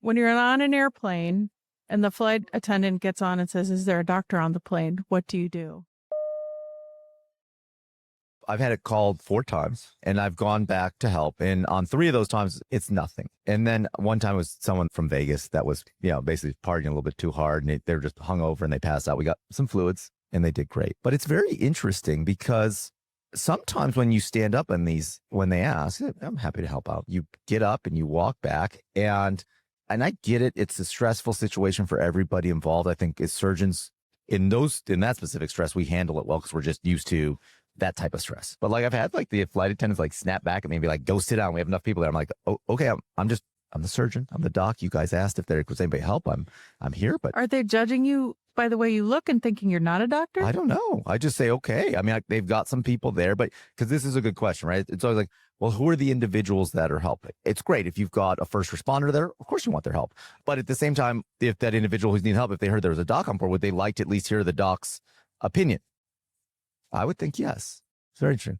When you're on an airplane and the flight attendant gets on and says, "Is there a doctor on the plane?" What do you do? I've had it called 4 times and I've gone back to help. And on 3 of those times, it's nothing. And then one time it was someone from Vegas that was, basically partying a little bit too hard and they were just hungover and they passed out. We got some fluids and they did great. But it's very interesting because sometimes when you stand up in these, when they ask, I'm happy to help out. You get up and you walk back and I get it. It's a stressful situation for everybody involved. I think as surgeons in that specific stress, we handle it well because we're just used to that type of stress. But like I've had like the flight attendants like snap back at me and be like, go sit down. We have enough people there. I'm like, oh, okay. I'm the surgeon. I'm the doc. You guys asked if there was anybody help. I'm here. But Are they judging you by the way you look and thinking you're not a doctor? I don't know. I just say, okay. I mean, they've got some people there, but because this is a good question, right? It's always like, well, who are the individuals that are helping? It's great if you've got a first responder there. Of course you want their help. But at the same time, if that individual who's needing help, if they heard there was a doc on board, would they like to at least hear the doc's opinion? I would think yes. It's very true.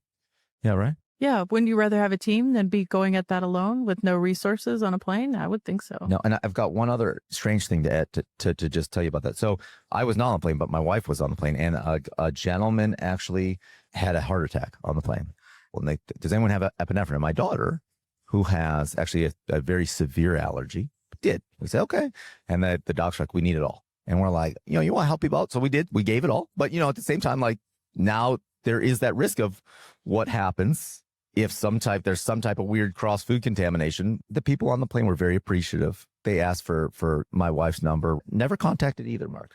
Yeah, right? Yeah. Wouldn't you rather have a team than be going at that alone with no resources on a plane? I would think so. No, and I've got one other strange thing to add to just tell you about that. So I was not on the plane, but my wife was on the plane, and a gentleman actually had a heart attack on the plane. Well, does anyone have epinephrine? My daughter, who has actually a very severe allergy, did. We said, okay. And the doc's like, we need it all. And we're like, you want to help people out? So we did. We gave it all. But, at the same time, like now there is that risk of what happens if there's some type of weird cross food contamination. The people on the plane were very appreciative. They asked for my wife's number. Never contacted either, Mark.